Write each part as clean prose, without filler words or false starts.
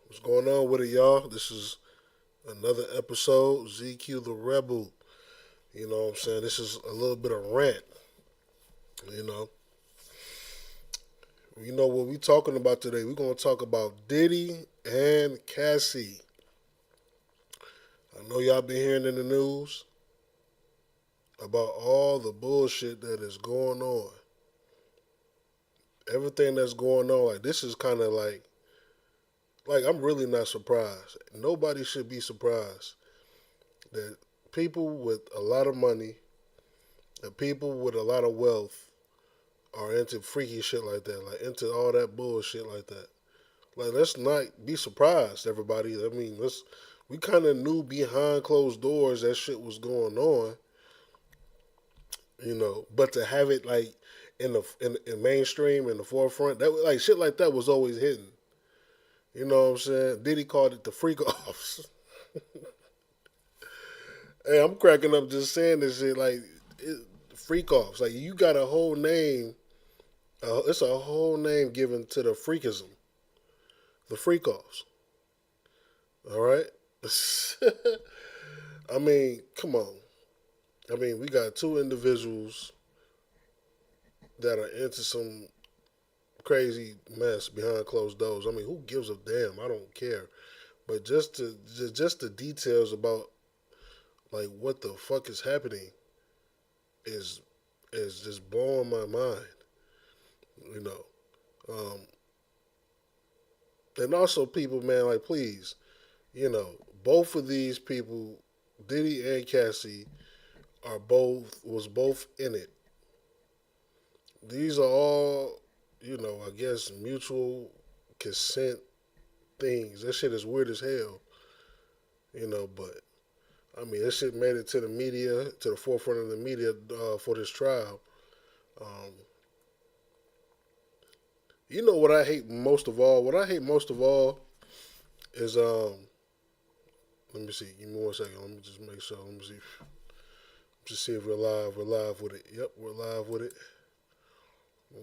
What's going on with it, y'all? This is another episode, ZQ the Rebel. You know what I'm saying? This is a little bit of rant. You know, what we talking about today? We're gonna talk about Diddy and Cassie. I know y'all been hearing in the news about all the bullshit that is going on. Everything that's going on, like this is kind of like I'm really not surprised. Nobody should be surprised that people with a lot of money, and people with a lot of wealth are into freaky shit like that, like into all that bullshit like that. Like, let's not be surprised, everybody. I mean, we kind of knew behind closed doors that shit was going on, but to have it like in mainstream in the forefront, that like shit like that was always hidden. You know what I'm saying? Diddy called it the Freakoffs. Hey, I'm cracking up just saying this shit like Freakoffs. Like you got a whole name. It's a whole name given to the freakism, the Freakoffs. All right. I mean, come on. I mean, we got two individuals that are into some crazy mess behind closed doors. I mean, who gives a damn? I don't care. But just the details about like what the fuck is happening is is just blowing my mind. You know, um, and also people, man, like please, both of these people, Diddy and Cassie, was both in it. These are all, I guess mutual consent things. That shit is weird as hell, but I mean, that shit made it to the media, to the forefront of the media for this trial. Um, you know what I hate most of all? What I hate most of all is let me see. Give me 1 second. Let me just make sure. Let me see. Just see if we're live. We're live with it. Yep, we're live with it.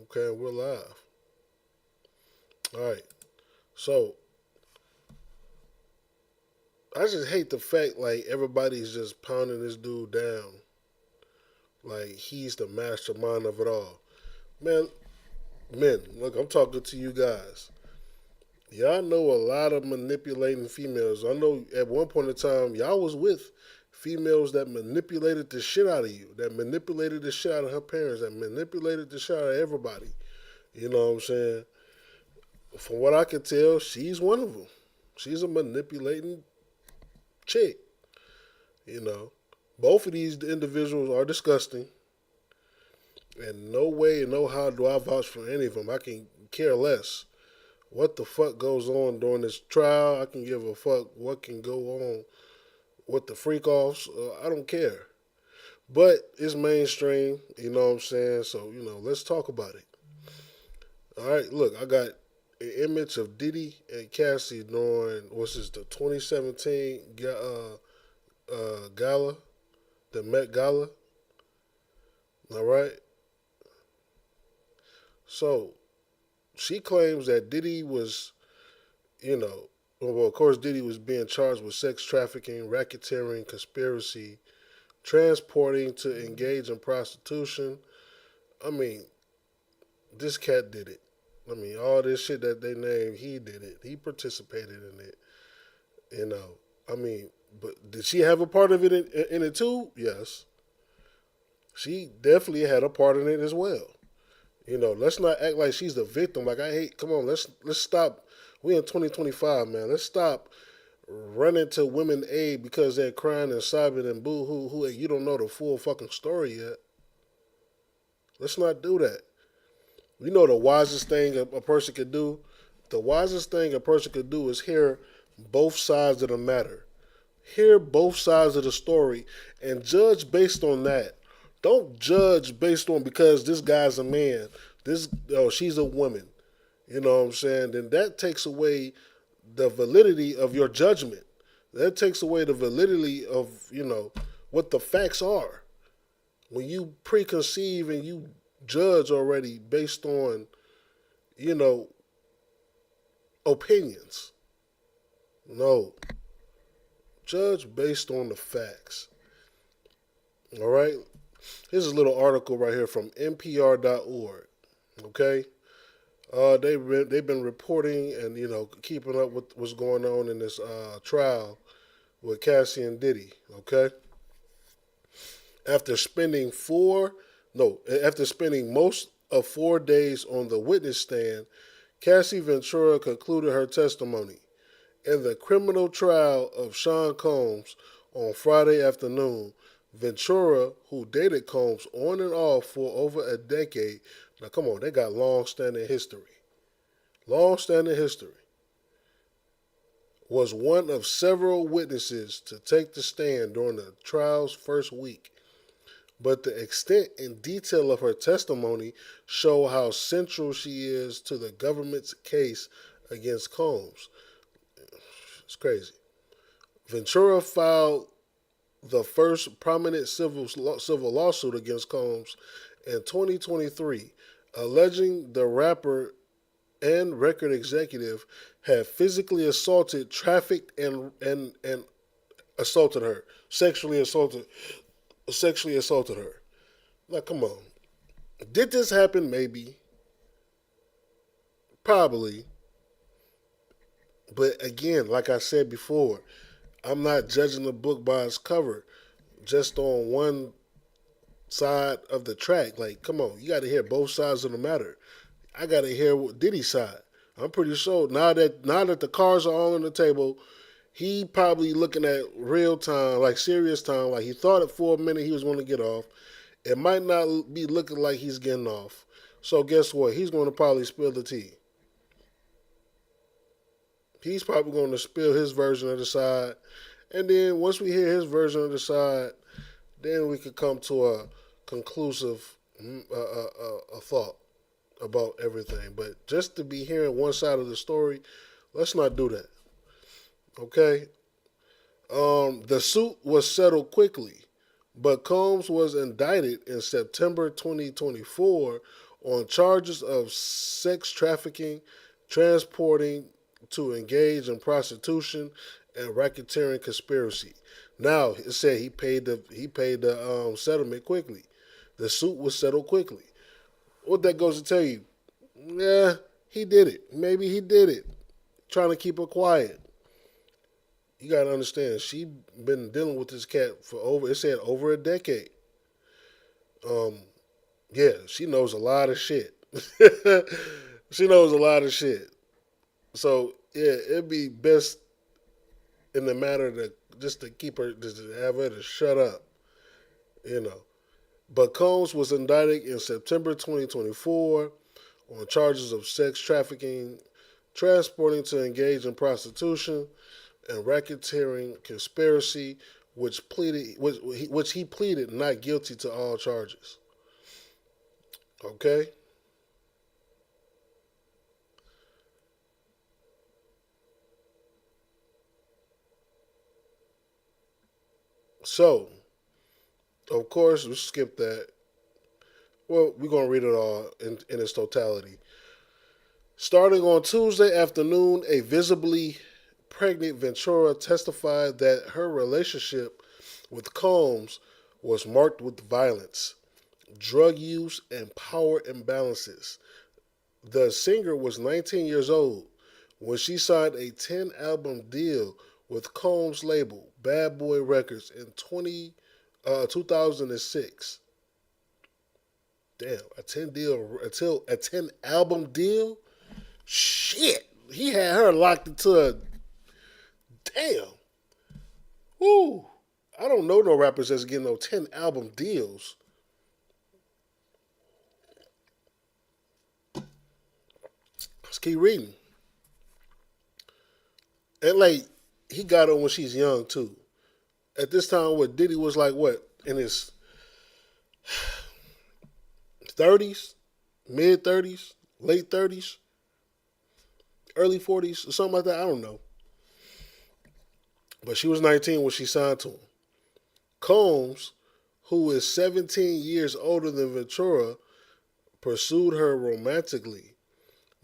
Okay, we're live. All right. So I just hate the fact like everybody's just pounding this dude down, like he's the mastermind of it all. Man, men, look, I'm talking to you guys. Y'all know a lot of manipulating females. I know at one point in time y'all was with females that manipulated the shit out of you, that manipulated the shit out of her parents, that manipulated the shit out of everybody. You know what I'm saying? From what I can tell, she's one of them. She's a manipulating chick. You know, both of these individuals are disgusting, and no way and no how do I vouch for any of them. I can care less what the fuck goes on during this trial. I can give a fuck what can go on with the freak offs. I don't care. But it's mainstream, you know what I'm saying? So, let's talk about it. All right, look, I got an image of Diddy and Cassie during, what's this, the 2017 gala, the Met Gala. All right. So she claims that Diddy was, well, of course, Diddy was being charged with sex trafficking, racketeering, conspiracy, transporting to engage in prostitution. I mean, this cat did it. I mean, all this shit that they named, he did it. He participated in it. You know, I mean, but did she have a part of it in it too? Yes, she definitely had a part in it as well. Let's not act like she's the victim. Like I hate. Come on, let's stop. We in 2025, man. Let's stop running to women aid because they're crying and sobbing and boo hoo hoo. You don't know the full fucking story yet. Let's not do that. You know the wisest thing a person could do. The wisest thing a person could do is hear both sides of the matter. Hear both sides of the story and judge based on that. Don't judge based on because this guy's a man, she's a woman. You know what I'm saying? Then that takes away the validity of your judgment. That takes away the validity of, what the facts are. When you preconceive and you judge already based on, you know, opinions. No, judge based on the facts. All right. Here's a little article right here from NPR.org. Okay. They've been reporting and keeping up with what's going on in this trial with Cassie and Diddy. Okay. After spending four, no, after spending most of 4 days on the witness stand, Cassie Ventura concluded her testimony in the criminal trial of Sean Combs on Friday afternoon. Ventura, who dated Combs on and off for over a decade, now come on, they got long-standing history. Long-standing history. Was one of several witnesses to take the stand during the trial's first week. But the extent and detail of her testimony show how central she is to the government's case against Combs. It's crazy. Ventura filed the first prominent civil lawsuit against Combs in 2023, alleging the rapper and record executive had physically assaulted, trafficked, and assaulted her, sexually assaulted her. Now, come on. Did this happen? Maybe. Probably. But again, like I said before, I'm not judging the book by its cover, just on one side of the track. Like, come on, you got to hear both sides of the matter. I got to hear what Diddy's side. I'm pretty sure now that the cards are all on the table, he probably looking at real time, like serious time. Like he thought it for a minute he was going to get off. It might not be looking like he's getting off. So guess what? He's going to probably spill the tea. He's probably going to spill his version of the side. And then once we hear his version of the side, then we could come to a conclusive a thought about everything. But just to be hearing one side of the story, let's not do that. Okay? The suit was settled quickly, but Combs was indicted in September 2024 on charges of sex trafficking, transporting to engage in prostitution, and racketeering conspiracy. Now it said he paid the settlement quickly. The suit was settled quickly. What that goes to tell you? Yeah, he did it. Maybe he did it, trying to keep her quiet. You gotta understand, she been dealing with this cat for over a decade. Um, yeah, she knows a lot of shit. She knows a lot of shit. So yeah, it'd be best in the matter to just to keep her, just to have her to shut up, you know. But Combs was indicted in September 2024 on charges of sex trafficking, transporting to engage in prostitution, and racketeering conspiracy, which he pleaded not guilty to all charges. Okay. So, of course, we skip that. Well, we're going to read it all in its totality. Starting on Tuesday afternoon, a visibly pregnant Ventura testified that her relationship with Combs was marked with violence, drug use, and power imbalances. The singer was 19 years old when she signed a 10-album deal with Combs' label, Bad Boy Records, in 2006. Damn, a 10 album deal? Shit. He had her locked into a damn. Woo. I don't know no rappers that's getting no 10 album deals. Let's keep reading. And like he got her when she's young too. At this time, what Diddy was like, what in his 30s, mid 30s, late 30s, early 40s, or something like that. I don't know. But she was 19 when she signed to him. Combs, who is 17 years older than Ventura, pursued her romantically.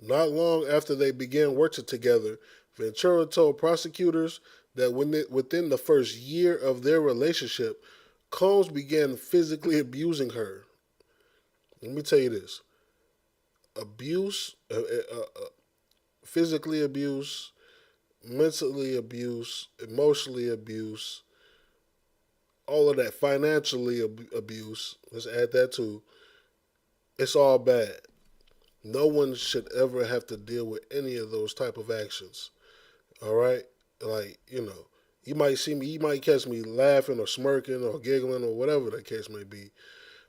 Not long after they began working together, Ventura told prosecutors that within the first year of their relationship, Combs began physically abusing her. Let me tell you this: abuse, physically abuse, mentally abuse, emotionally abuse, all of that, financially abuse. Let's add that too. It's all bad. No one should ever have to deal with any of those type of actions. All right, like you might see me, you might catch me laughing or smirking or giggling or whatever the case may be.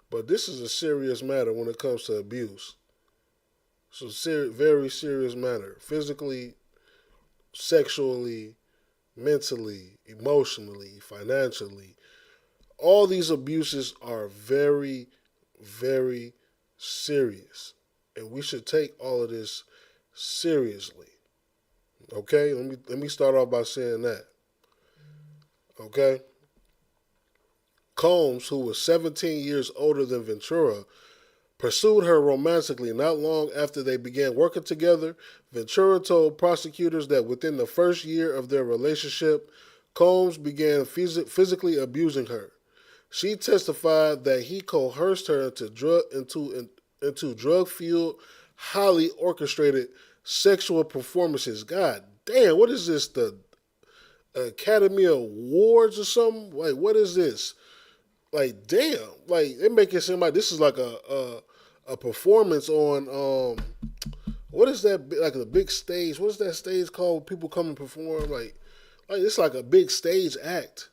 But this is a serious matter when it comes to abuse. It's a very serious matter. Physically, sexually, mentally, emotionally, financially. All these abuses are very, very serious. And we should take all of this seriously. Okay? Let me start off by saying that. Okay? Combs, who was 17 years older than Ventura, pursued her romantically not long after they began working together. Ventura told prosecutors that within the first year of their relationship, Combs began physically abusing her. She testified that he coerced her into drug fueled, highly orchestrated sexual performances. God damn, what is this? The Academy Awards or something? Like, what is this? Like, damn, like they make it seem like this is like a performance on what is that, like a big stage? What is that stage called? People come and perform like it's like a big stage act.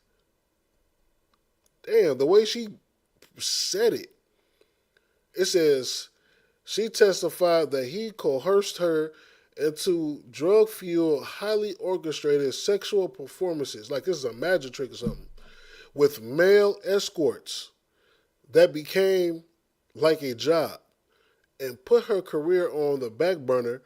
Damn, the way she said it, it says she testified that he coerced her into drug fueled, highly orchestrated sexual performances. Like this is a magic trick or something. With male escorts that became like a job and put her career on the back burner.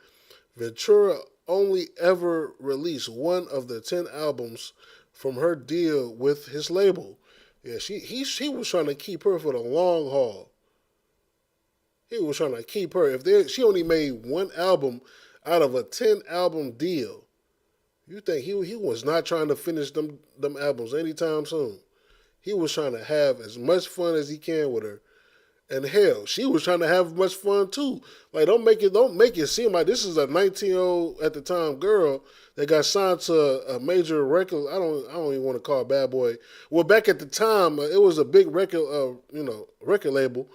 Ventura only ever released one of the 10 albums from her deal with his label. Yeah, she was trying to keep her for the long haul. He was trying to keep her. She only made one album out of a 10 album deal, you think he was not trying to finish them albums anytime soon? He was trying to have as much fun as he can with her. And hell, she was trying to have much fun too. Like don't make it seem like this is a 19-year-old at the time girl that got signed to a major record. I don't even want to call it bad boy. Well, back at the time, it was a big record record label.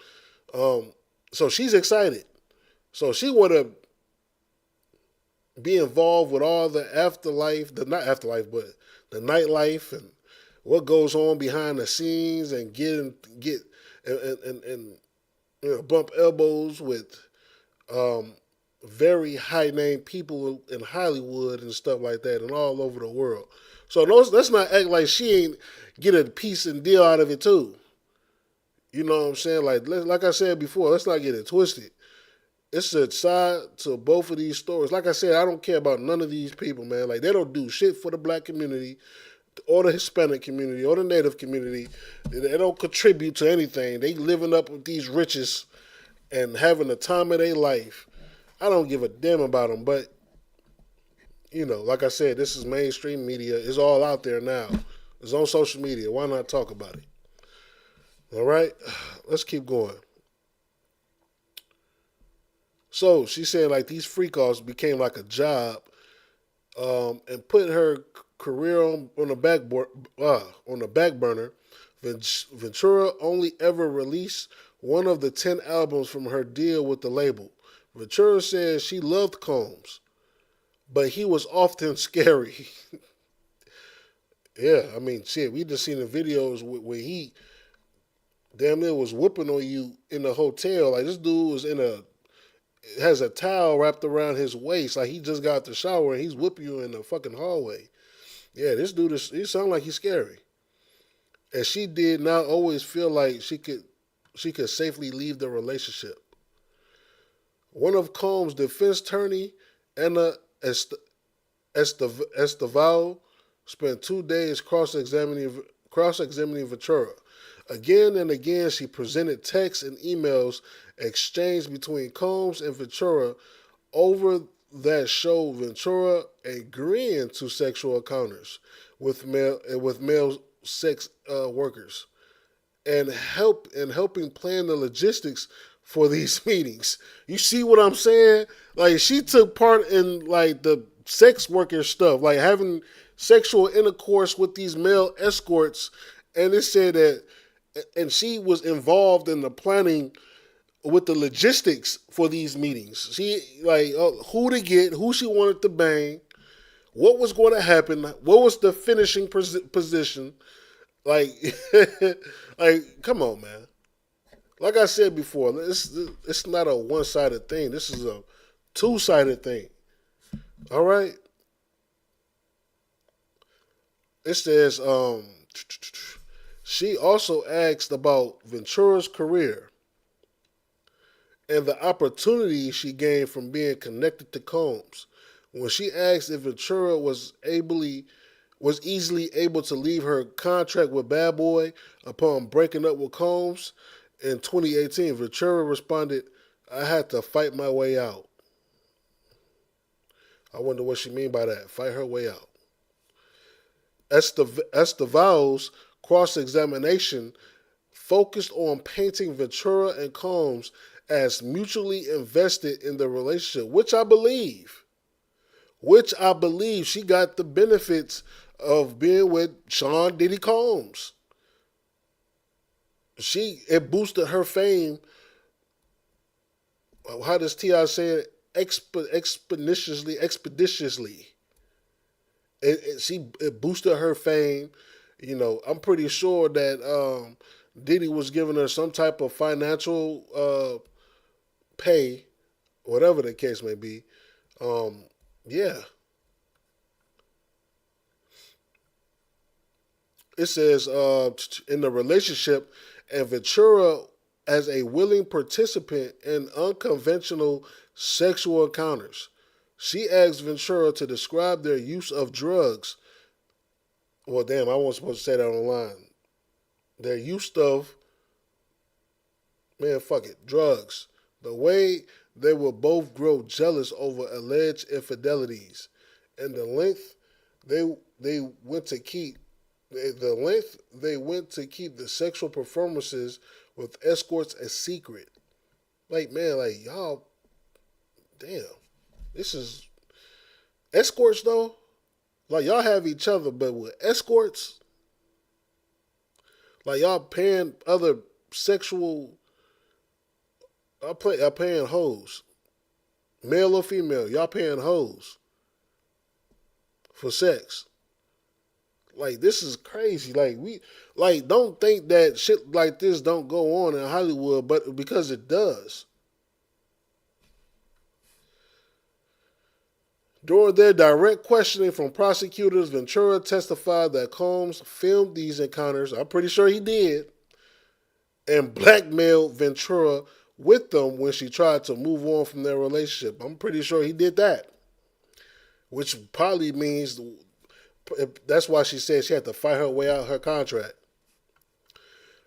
So she's excited. So she want to be involved with all the afterlife, the not afterlife, but the nightlife and what goes on behind the scenes and get and bump elbows with very high name people in Hollywood and stuff like that and all over the world. So let's not act like she ain't get a piece and deal out of it too. You know what I'm saying? Like I said before, let's not get it twisted. It's a side to both of these stories. Like I said, I don't care about none of these people, man. Like they don't do shit for the black community or the Hispanic community or the Native community. They don't contribute to anything. They living up with these riches and having the time of their life. I don't give a damn about them. But, like I said, this is mainstream media. It's all out there now. It's on social media. Why not talk about it? All right? Let's keep going. So she said like these freak-offs became like a job and put her career on the back burner. Ventura only ever released one of the 10 albums from her deal with the label. Ventura says she loved Combs, but he was often scary. Yeah, I mean, shit, we just seen the videos where he damn near was whooping on you in the hotel. Like this dude was has a towel wrapped around his waist, like he just got out the shower and he's whipping you in the fucking hallway. Yeah, this dude he sound like he's scary. And she did not always feel like she could safely leave the relationship. One of Combs' defense attorney, Anna Estevao, spent 2 days cross-examining Ventura. Again and again, she presented texts and emails exchanged between Combs and Ventura, Over that show Ventura agreeing to sexual encounters with male sex workers and helping plan the logistics for these meetings. You see what I'm saying? Like she took part in like the sex worker stuff, like having sexual intercourse with these male escorts, and it said that, and she was involved in the planning with the logistics for these meetings. She like who to get, who she wanted to bang, what was going to happen, what was the finishing position. Like, like, come on, man. Like I said before, it's not a one sided thing. This is a two-sided thing. All right. It says she also asked about Ventura's career and the opportunity she gained from being connected to Combs. When she asked if Ventura was easily able to leave her contract with Bad Boy upon breaking up with Combs in 2018, Ventura responded, "I had to fight my way out." I wonder what she mean by that. Fight her way out. Esteval's cross-examination focused on painting Ventura and Combs as mutually invested in the relationship, which I believe. Which I believe she got the benefits of being with Sean Diddy Combs. It boosted her fame. How does Ti say it? Expeditiously. It boosted her fame. You know, I'm pretty sure that Diddy was giving her some type of financial pay, whatever the case may be. Yeah. It says in the relationship, and Ventura as a willing participant in unconventional sexual encounters. She asked Ventura to describe their use of drugs. Well, damn, I wasn't supposed to say that online. Their use of, man, fuck it, drugs. The way they would both grow jealous over alleged infidelities, and they they went to keep the length they went to keep the sexual performances with escorts a secret. Like, man, like y'all, damn, this is escorts though. Like y'all have each other, but with escorts, like y'all paying other sexual, I paying hoes, male or female. Y'all paying hoes for sex. Like this is crazy. Like don't think that shit like this don't go on in Hollywood, but because it does. During their direct questioning from prosecutors, Ventura testified that Combs filmed these encounters. I'm pretty sure he did, and blackmailed Ventura with them when she tried to move on from their relationship. I'm pretty sure he did that, which probably means that's why she said she had to fight her way out of her contract.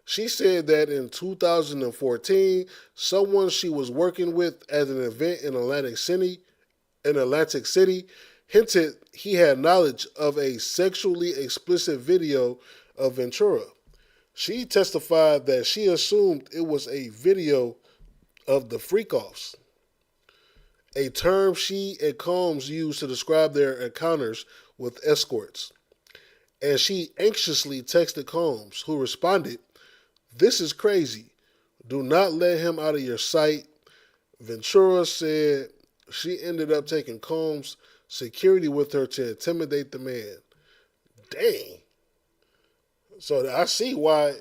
She said that in 2014, someone she was working with at an event in Atlantic City, hinted he had knowledge of a sexually explicit video of Ventura. She testified that she assumed it was a video of the Freakoffs, a term she and Combs used to describe their encounters with escorts. And she anxiously texted Combs, who responded, "This is crazy. Do not let him out of your sight." Ventura said she ended up taking Combs' security with her to intimidate the man. Dang. So I see why,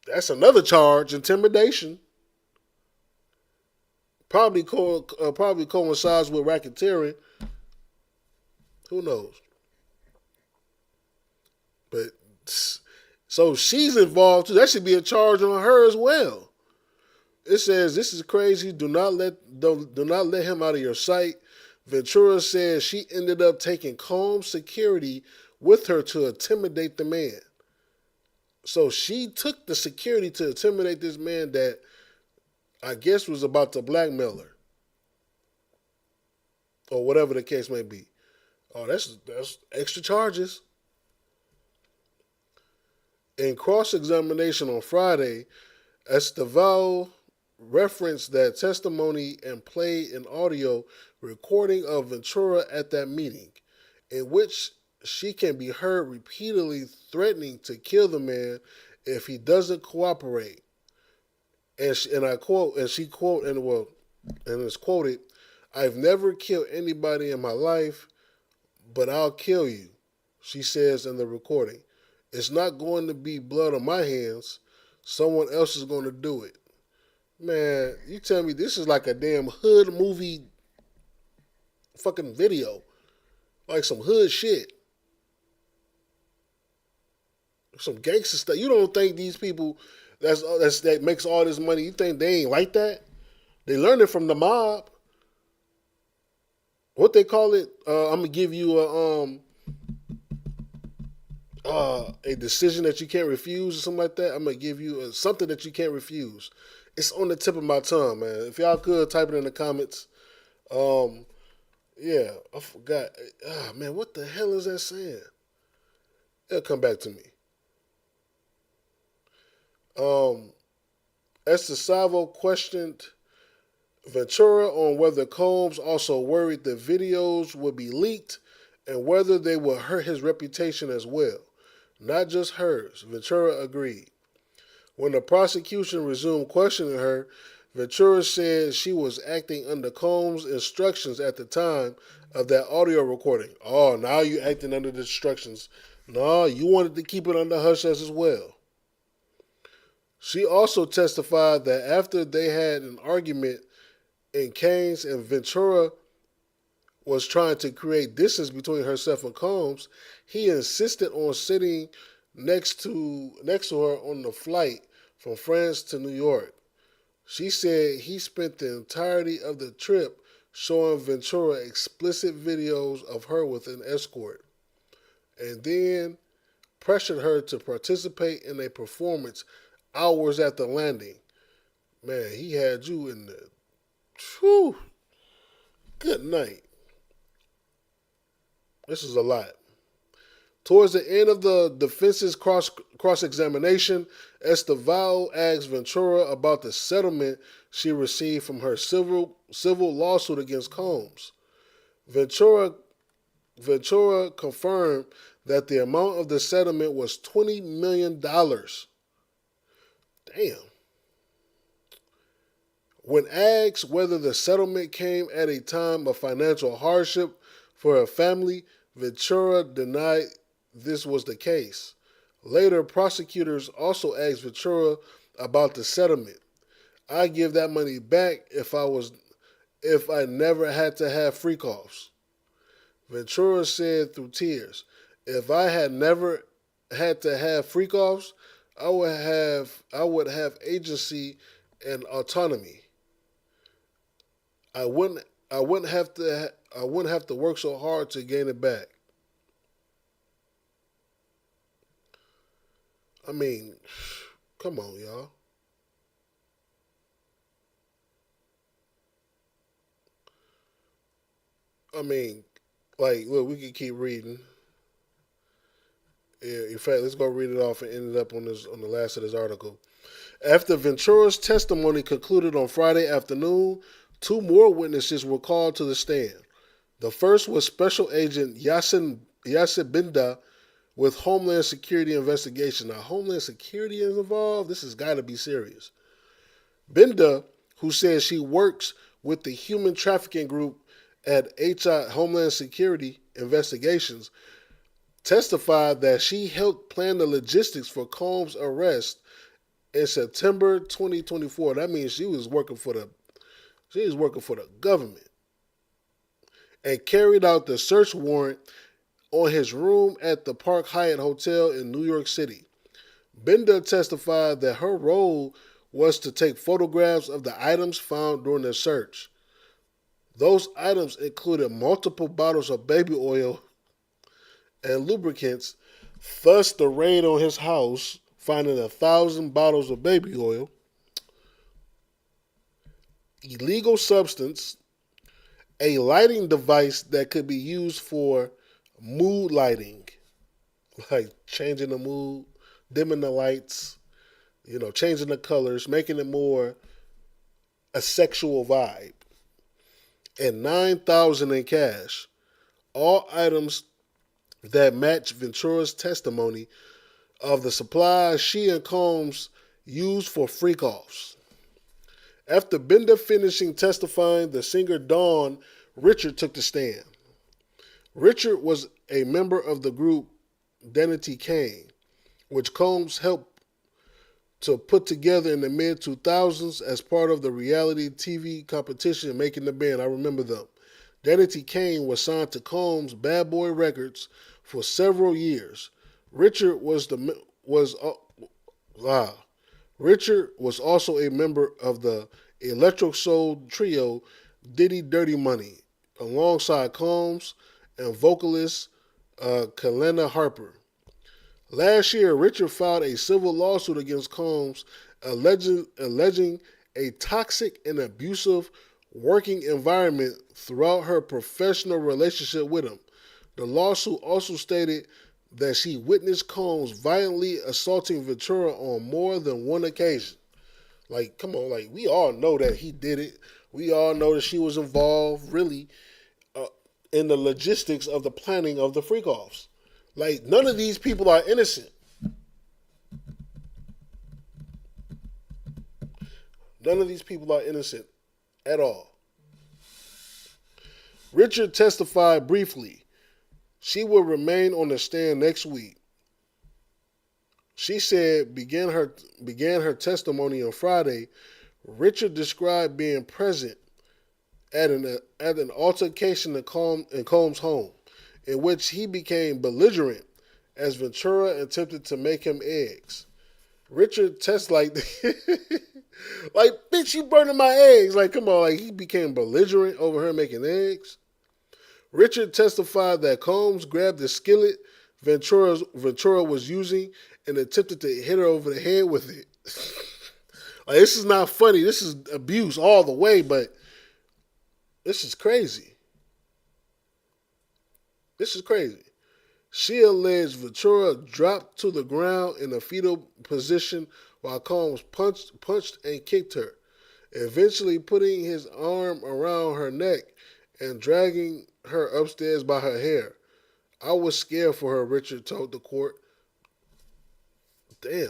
that's another charge, intimidation. Probably coincides with racketeering. Who knows? But so she's involved too. That should be a charge on her as well. It says this is crazy. Do not let him out of your sight. Ventura says she ended up taking Combs' security with her to intimidate the man. So she took the security to intimidate this man that I guess was about to blackmail her. or whatever the case may be. Oh, that's extra charges. In cross examination on Friday, Esteval referenced that testimony and played an audio recording of Ventura at that meeting, in which she can be heard repeatedly threatening to kill the man if he doesn't cooperate. And I quote, and she quote, and it's quoted, "I've never killed anybody in my life, but I'll kill you," she says in the recording. "It's not going to be blood on my hands. Someone else is going to do it." Man, you tell me this is like a damn hood movie fucking video. Like some hood shit. Some gangster stuff. You don't think these people that makes all this money, you think they ain't like that? They learned it from the mob. What they call it? I'm gonna give you a decision that you can't refuse or something like that. I'm gonna give you something that you can't refuse. It's on the tip of my tongue, man. If y'all could type it in the comments. Um, yeah, I forgot. Ah, man, what the hell is that saying? It'll come back to me. Um, Esther Savo questioned Ventura on whether Combs also worried the videos would be leaked and whether they would hurt his reputation as well. Not just hers, Ventura agreed. When the prosecution resumed questioning her, Ventura said she was acting under Combs' instructions at the time of that audio recording. Oh, now you acting under the instructions. No, you wanted to keep it under hush as well. She also testified that after they had an argument in Keynes and Ventura was trying to create distance between herself and Combs, he insisted on sitting next to her on the flight from France to New York. She said he spent the entirety of the trip showing Ventura explicit videos of her with an escort, and then pressured her to participate in a performance hours after landing. Man, he had you in the. Whew, good night. This is a lot. Towards the end of the defense's cross examination, Esteval asked Ventura about the settlement she received from her civil lawsuit against Combs. Ventura confirmed that the amount of the settlement was $20 million. Damn. When asked whether the settlement came at a time of financial hardship for her family, Ventura denied this was the case. Later, prosecutors also asked Ventura about the settlement. "I give that money back if I never had to have Freakoffs." Ventura said through tears, "If I had never had to have Freakoffs, I would have agency and autonomy. I wouldn't have to work so hard to gain it back." I mean, come on, y'all. I mean, like, look, we can keep reading. Yeah, in fact, let's go read it off and end it up on the last of this article. After Ventura's testimony concluded on Friday afternoon, two more witnesses were called to the stand. The first was Special Agent Yassin Binda with Homeland Security investigation. Now, Homeland Security is involved. This has got to be serious. Binda, who says she works with the human trafficking group at Homeland Security Investigations, testified that she helped plan the logistics for Combs' arrest in September 2024. That means she was working for the government and carried out the search warrant on his room at the Park Hyatt Hotel in New York City. Binda testified that her role was to take photographs of the items found during the search. Those items included multiple bottles of baby oil and lubricants. Thus, the raid on his house, finding 1,000 bottles of baby oil, illegal substance, a lighting device that could be used for mood lighting, like changing the mood, dimming the lights, changing the colors, making it more a sexual vibe, and 9,000 in cash. All items that match Ventura's testimony of the supplies she and Combs used for freak-offs. After Bender finishing testifying, the singer Dawn Richard took the stand. Richard was a member of the group Didnt Kane, which Combs helped to put together in the mid 2000s as part of the reality TV competition Making the Band. I remember them. Didnt Kane was signed to Combs' Bad Boy Records for several years. Richard was the was wow. Richard was also a member of the electro soul trio Diddy Dirty Money, alongside Combs and vocalist Kalena Harper. Last year, Richard filed a civil lawsuit against Combs, alleging a toxic and abusive working environment throughout her professional relationship with him. The lawsuit also stated that she witnessed Combs violently assaulting Ventura on more than one occasion. Like, come on, like, we all know that he did it. We all know that she was involved, really, uh, in the logistics of the planning of the freak-offs. Like, none of these people are innocent. None of these people are innocent at all. Richard testified briefly. She will remain on the stand next week. She said began her testimony on Friday. Richard described being present at an altercation in Combs' home, in which he became belligerent as Ventura attempted to make him eggs. Richard tests like, like, bitch, you burning my eggs. Like, come on, like, he became belligerent over her making eggs. Richard testified that Combs grabbed the skillet Ventura was using and attempted to hit her over the head with it. Like, this is not funny. This is abuse all the way, but this is crazy. This is crazy. She alleged Ventura dropped to the ground in a fetal position while Combs punched and kicked her, eventually putting his arm around her neck and dragging her upstairs by her hair. I was scared for her, Richard told the court. Damn,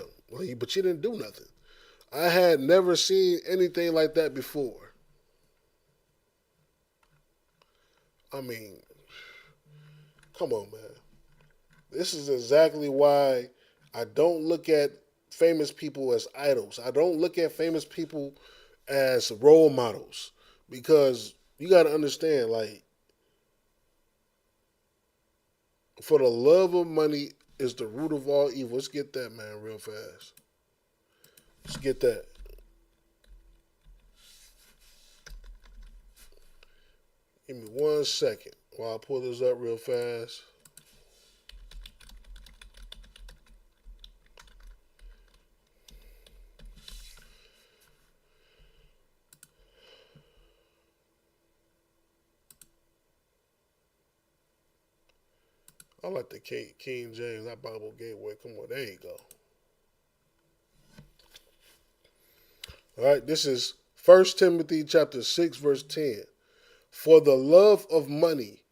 but she didn't do nothing. I had never seen anything like that before. I mean, come on, man. This is exactly why I don't look at famous people as idols. I don't look at famous people as role models, because you got to understand, like, for the love of money is the root of all evil. Let's get that, man, real fast. Let's get that. Give me 1 second while I pull this up real fast. I like the King James, not Bible Gateway. Come on, there you go. All right, this is 1 Timothy chapter 6, verse 10. For the love of money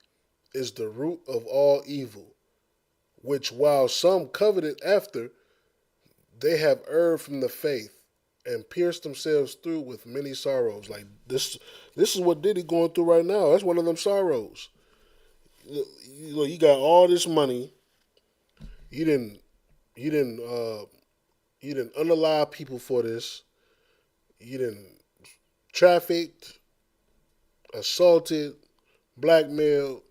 is the root of all evil, which while some coveted after, they have erred from the faith and pierced themselves through with many sorrows. Like, this is what Diddy going through right now. That's one of them sorrows. You got all this money. You didn't unalive people for this. You didn't trafficked, assaulted, blackmailed,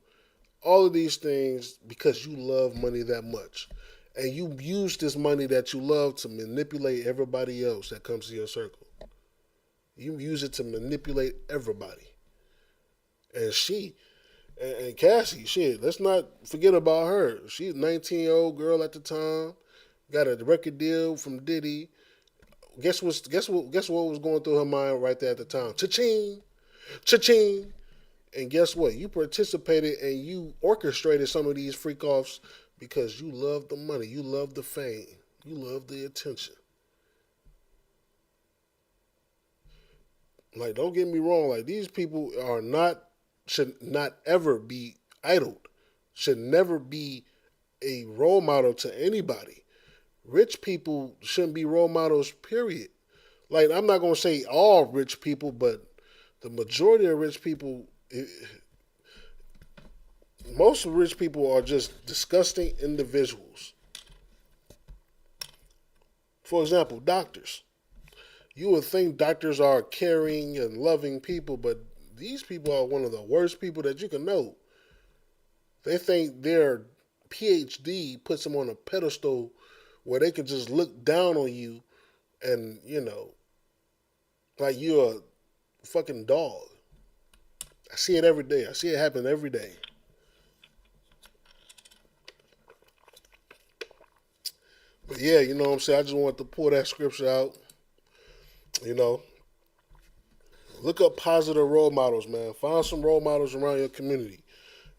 all of these things because you love money that much. And you use this money that you love to manipulate everybody else that comes to your circle. You use it to manipulate everybody. And Cassie, shit, let's not forget about her. She's a 19-year-old girl at the time, got a record deal from Diddy. Guess what was going through her mind right there at the time? Cha-ching, cha-ching. And guess what? You participated and you orchestrated some of these freak offs because you love the money, you love the fame, you love the attention. Like, don't get me wrong. Like, these people are not, should not ever be idled, should never be a role model to anybody. Rich people shouldn't be role models, period. Like, I'm not going to say all rich people, but the majority of rich people, most rich people are just disgusting individuals. For example, doctors. You would think doctors are caring and loving people, but these people are one of the worst people that you can know. They think their PhD puts them on a pedestal where they can just look down on you and, like you're a fucking dog. I see it every day. I see it happen every day. But yeah, you know what I'm saying? I just wanted to pull that scripture out. You know, look up positive role models, man. Find some role models around your community.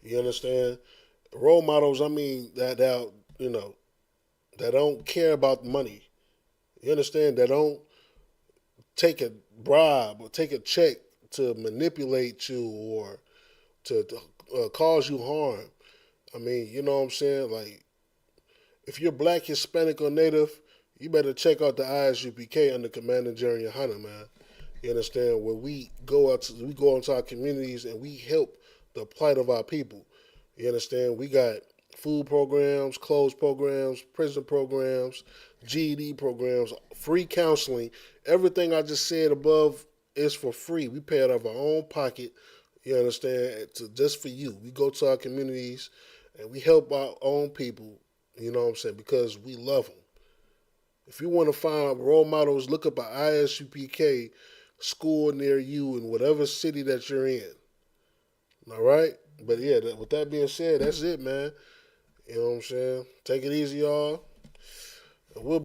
You understand? Role models, I mean, that don't care about money. You understand? That don't take a bribe or take a check to manipulate you or to cause you harm. I mean, you know what I'm saying? Like, if you're black, Hispanic, or Native, you better check out the ISUPK under Commander Jerry Hunter, man. You understand? Where we go into our communities and we help the plight of our people. You understand? We got food programs, clothes programs, prison programs, GED programs, free counseling. Everything I just said above is for free. We pay it out of our own pocket. You understand? Just for you. We go to our communities and we help our own people. You know what I'm saying? Because we love them. If you want to find role models, look up an ISUPK school near you in whatever city that you're in. All right? But yeah, with that being said, that's it, man. You know what I'm saying? Take it easy, y'all. We'll